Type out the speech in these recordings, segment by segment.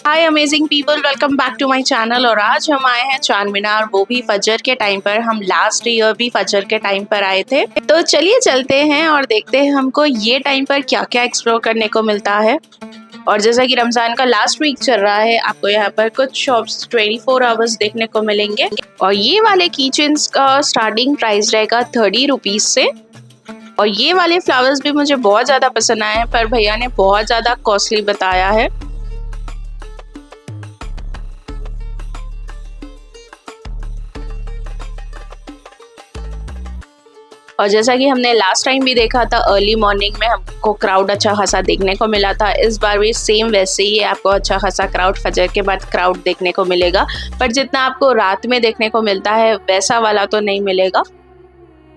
Hi amazing people, welcome back to my channel. और आज हम आए हैं चार मीनार, वो भी फजर के टाइम पर। हम लास्ट ईयर भी फजर के टाइम पर आए थे, तो चलिए चलते हैं और देखते हैं हमको ये टाइम पर क्या क्या एक्सप्लोर करने को मिलता है। और जैसा कि रमजान का लास्ट वीक चल रहा है, आपको यहाँ पर कुछ शॉप्स 24 आवर्स देखने को मिलेंगे। और ये वाले कीचेन्स का स्टार्टिंग प्राइस रहेगा 30 रुपीज से। और ये वाले फ्लावर्स भी मुझे बहुत ज्यादा पसंद आए हैं, पर भैया ने बहुत ज्यादा कॉस्टली बताया है। और जैसा कि हमने लास्ट टाइम भी देखा था, अर्ली मॉर्निंग में हमको क्राउड अच्छा खासा देखने को मिला था। इस बार भी सेम वैसे ही आपको अच्छा खासा क्राउड, फजर के बाद क्राउड देखने को मिलेगा, पर जितना आपको रात में देखने को मिलता है वैसा वाला तो नहीं मिलेगा।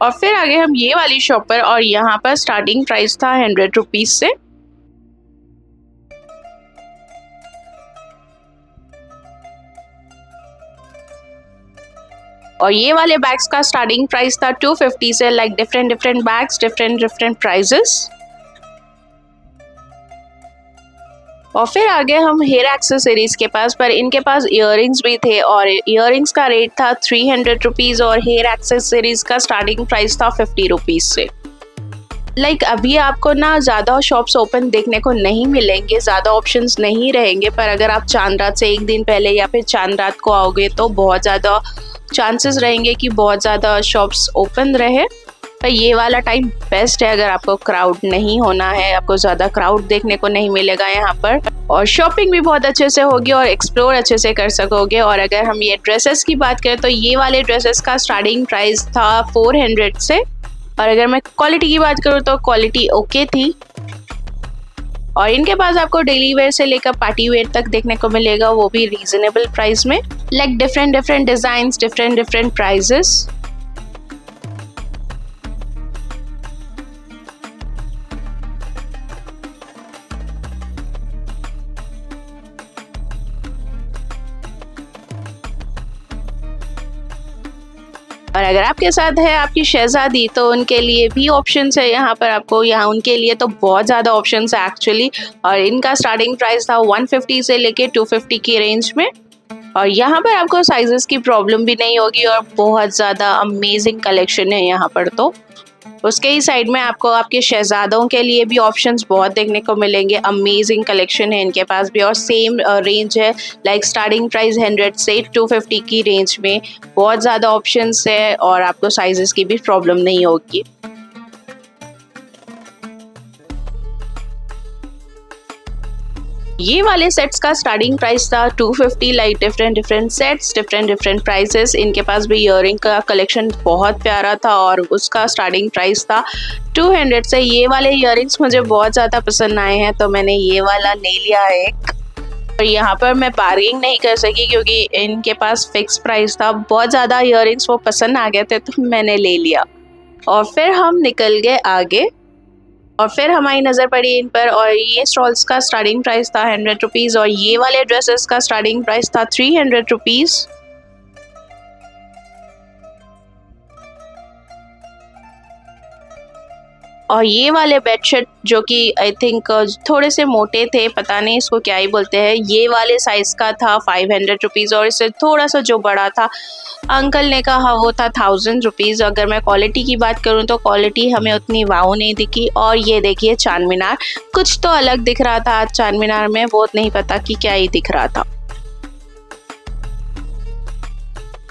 और फिर आगे हम ये वाली शॉप पर, और यहाँ पर स्टार्टिंग प्राइस था 100 रुपीज से। और ये वाले बैग्स का स्टार्टिंग प्राइस था 250 से। Like different different bags, different prices. और फिर आगे हम हेयर एक्सेसरीज के पास, पर इनके पास इयररिंग्स भी थे, और इयररिंग्स का रेट था 300 रुपीज, और हेयर एक्सेसरीज का स्टार्टिंग प्राइस था 50 रुपीज से। अभी आपको ना ज़्यादा शॉप्स ओपन देखने को नहीं मिलेंगे, ज़्यादा ऑप्शंस नहीं रहेंगे, पर अगर आप चांद रात से एक दिन पहले या फिर चांद रात को आओगे तो बहुत ज़्यादा चांसेस रहेंगे कि बहुत ज़्यादा शॉप्स ओपन रहे। पर ये वाला टाइम बेस्ट है अगर आपको क्राउड नहीं होना है, आपको ज़्यादा क्राउड देखने को नहीं मिलेगा यहाँ पर, और शॉपिंग भी बहुत अच्छे से होगी और एक्सप्लोर अच्छे से कर सकोगे। और अगर हम ये ड्रेसेस की बात करें तो ये वाले ड्रेसेस का स्टार्टिंग प्राइस था 400 से। और अगर मैं क्वालिटी की बात करूँ तो क्वालिटी ओके थी। और इनके पास आपको डेली वेयर से लेकर पार्टी वेयर तक देखने को मिलेगा, वो भी रीजनेबल प्राइस में। Different different designs, different prices. और अगर आपके साथ है आपकी शहजादी, तो उनके लिए भी ऑप्शंस है यहाँ पर। आपको यहाँ उनके लिए तो बहुत ज़्यादा ऑप्शंस है एक्चुअली। और इनका स्टार्टिंग प्राइस था 150 से लेके 250 की रेंज में। और यहाँ पर आपको साइजेस की प्रॉब्लम भी नहीं होगी, और बहुत ज़्यादा अमेजिंग कलेक्शन है यहाँ पर। तो उसके ही साइड में आपको आपके शहजादों के लिए भी ऑप्शंस बहुत देखने को मिलेंगे। अमेजिंग कलेक्शन है इनके पास भी, और सेम रेंज है। स्टार्टिंग प्राइस 100 से 250 की रेंज में बहुत ज़्यादा ऑप्शंस है, और आपको साइजेस की भी प्रॉब्लम नहीं होगी। ये वाले सेट्स का स्टार्टिंग प्राइस था 250। Different sets, different prices. इनके पास भी इयररिंग का कलेक्शन बहुत प्यारा था, और उसका स्टार्टिंग प्राइस था 200 से। ये वाले इयररिंग्स मुझे बहुत ज़्यादा पसंद आए हैं, तो मैंने ये वाला ले लिया है एक। और यहाँ पर मैं बार्गेनिंग नहीं कर सकी क्योंकि इनके पास फिक्स प्राइस था। बहुत ज़्यादा इयररिंग्स वो पसंद आ गए थे, तो मैंने ले लिया। और फिर हम निकल गए आगे, और फिर हमारी नज़र पड़ी इन पर। और ये स्टॉल्स का स्टार्टिंग प्राइस था 100 रुपीज़, और ये वाले ड्रेसेस का स्टार्टिंग प्राइस था 300 रुपीज़। और ये वाले बेडशीट जो कि आई थिंक थोड़े से मोटे थे, पता नहीं इसको क्या ही बोलते हैं, ये वाले साइज़ का था 500 रुपीज़। और इससे थोड़ा सा जो बड़ा था, अंकल ने कहा, वो था 1000 रुपीज़। अगर मैं क्वालिटी की बात करूँ तो क्वालिटी हमें उतनी वाव नहीं दिखी। और ये देखिए चांद मीनार, कुछ तो अलग दिख रहा था आज चांद मीनार में, वो नहीं पता कि क्या ही दिख रहा था।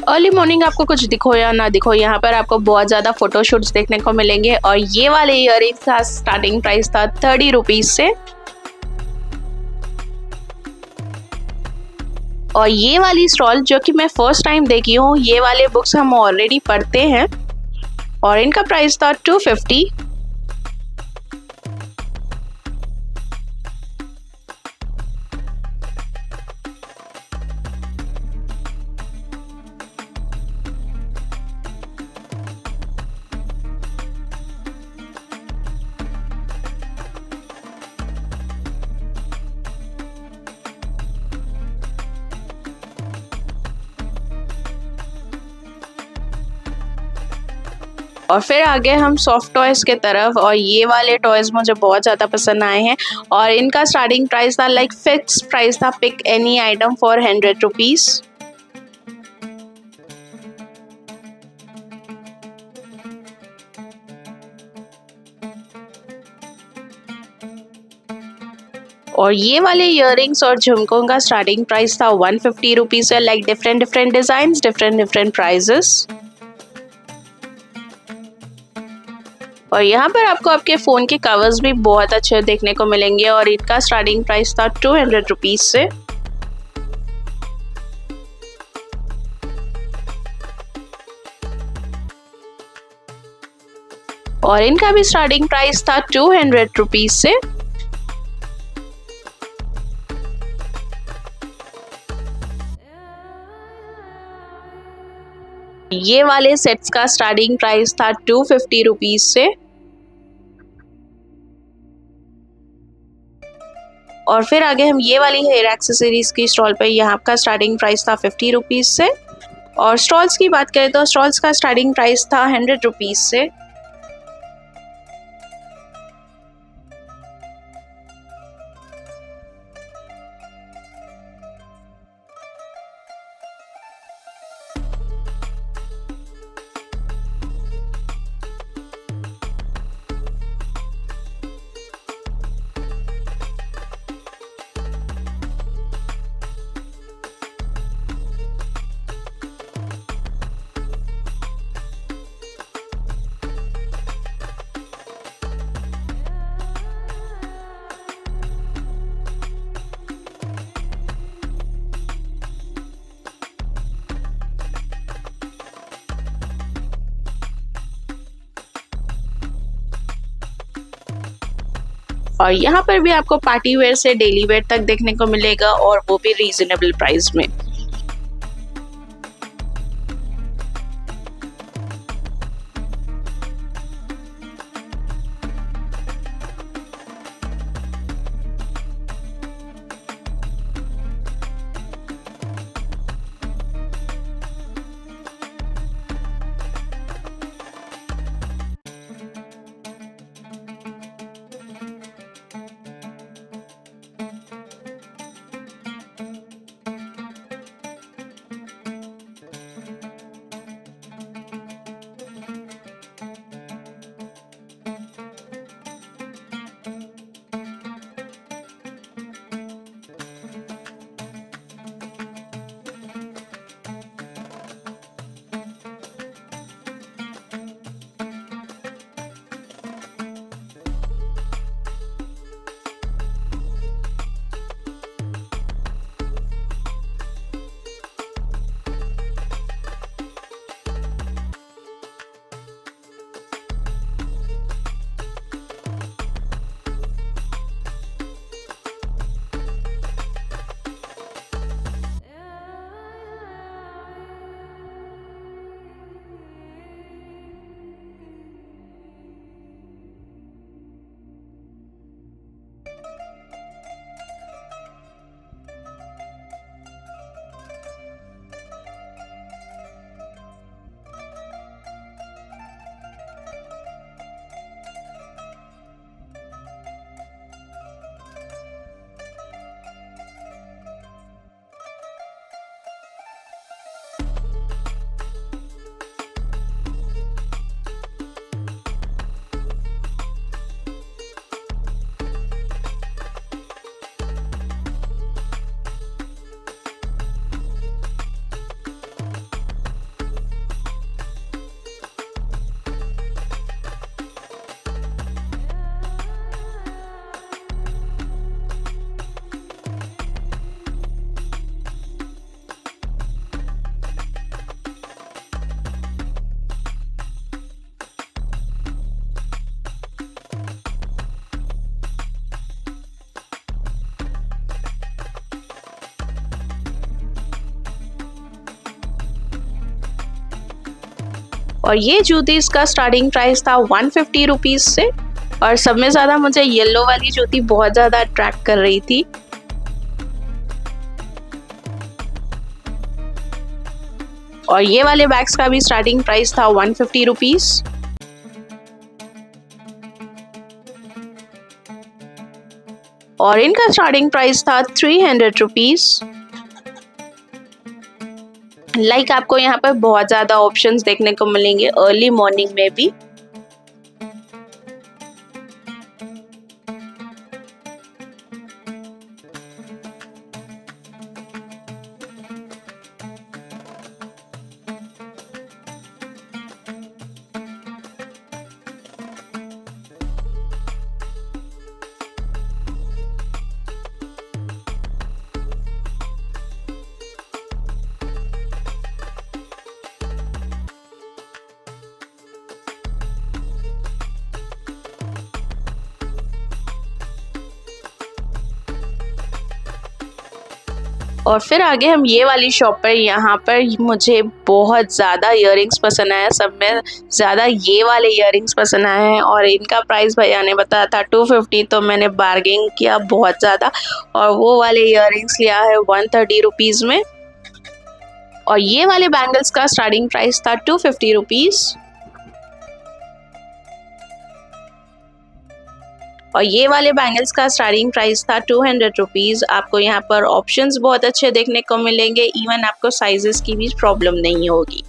अर्ली मॉर्निंग आपको कुछ दिखो या ना दिखो, यहाँ पर आपको बहुत ज़्यादा फोटोशूट्स देखने को मिलेंगे। और ये वाले इयररिंग्स का स्टार्टिंग प्राइस था 30 रुपीज़ से। और ये वाली स्टॉल जो कि मैं फर्स्ट टाइम देखी हूँ, ये वाले बुक्स हम ऑलरेडी पढ़ते हैं, और इनका प्राइस था 250। और फिर आगे हम सॉफ्ट टॉयज़ के तरफ, और ये वाले टॉयज़ मुझे बहुत ज़्यादा पसंद आए हैं और इनका स्टार्टिंग प्राइस था, लाइक फिक्स प्राइस था, pick any item for 100 rupees. और ये वाले इयररिंग्स और झुमकों का स्टार्टिंग प्राइस था 150 रुपीज़ है, like different different designs, different prices. और यहाँ पर आपको आपके फ़ोन के कवर्स भी बहुत अच्छे देखने को मिलेंगे और इनका स्टार्टिंग प्राइस था 200 रुपीज़ से। और इनका भी स्टार्टिंग प्राइस था 200 रुपीज़ से। ये वाले सेट्स का स्टार्टिंग प्राइस था 250 रुपीज़ से। और फिर आगे हम ये वाली हेयर एक्सेसरीज की स्टॉल पे, यहाँ का स्टार्टिंग प्राइस था 50 रुपीज़ से। और स्टॉल्स की बात करें तो स्टॉल्स का स्टार्टिंग प्राइस था 100 रुपीज़ से। और यहाँ पर भी आपको पार्टी वेयर से डेली वेयर तक देखने को मिलेगा, और वो भी रीजनेबल प्राइस में। और ये जूती, इसका स्टार्टिंग प्राइस था 150 रुपीज़ से। और सब में ज़्यादा मुझे येलो वाली जूती बहुत ज़्यादा अट्रैक्ट कर रही थी। और ये वाले बैग्स का भी स्टार्टिंग प्राइस था 150 रुपीज़। और इनका स्टार्टिंग प्राइस था 300 रुपीज़। लाइक आपको यहाँ पर बहुत ज़्यादा ऑप्शंस देखने को मिलेंगे अर्ली मॉर्निंग में भी। और फिर आगे हम ये वाली शॉप पर, यहाँ पर मुझे बहुत ज़्यादा इयररिंग्स पसंद आया। सब में ज़्यादा ये वाले इयररिंग्स पसंद आए हैं और इनका प्राइस भैया ने बताया था 250, तो मैंने बार्गेन किया बहुत ज़्यादा और वो वाले इयररिंग्स लिया है 130 रुपीज़ में। और ये वाले बैंगल्स का स्टार्टिंग प्राइस था 250 रुपीज़। और ये वाले बैंगल्स का स्टार्टिंग प्राइस था 200 रुपीज़। आपको यहाँ पर ऑप्शंस बहुत अच्छे देखने को मिलेंगे, इवन आपको साइजेस की भी प्रॉब्लम नहीं होगी।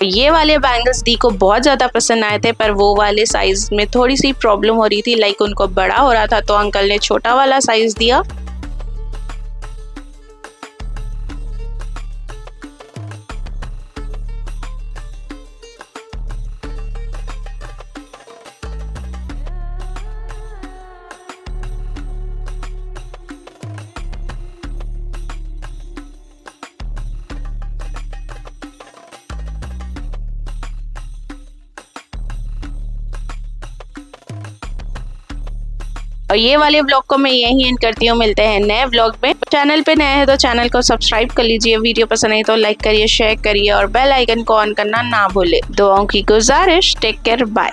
ये वाले बैंगल्स दी को बहुत ज़्यादा पसंद आए थे, पर वो वाले साइज में थोड़ी सी प्रॉब्लम हो रही थी, लाइक उनको बड़ा हो रहा था, तो अंकल ने छोटा वाला साइज दिया। और ये वाले ब्लॉग को मैं यहीं एंड करती हूँ। मिलते हैं नए ब्लॉग में। चैनल पे नए हैं तो चैनल को सब्सक्राइब कर लीजिए, वीडियो पसंद आई तो लाइक करिए, शेयर करिए और बेल आइकन को ऑन करना ना भूले। दुआओं की गुजारिश। Take care, bye.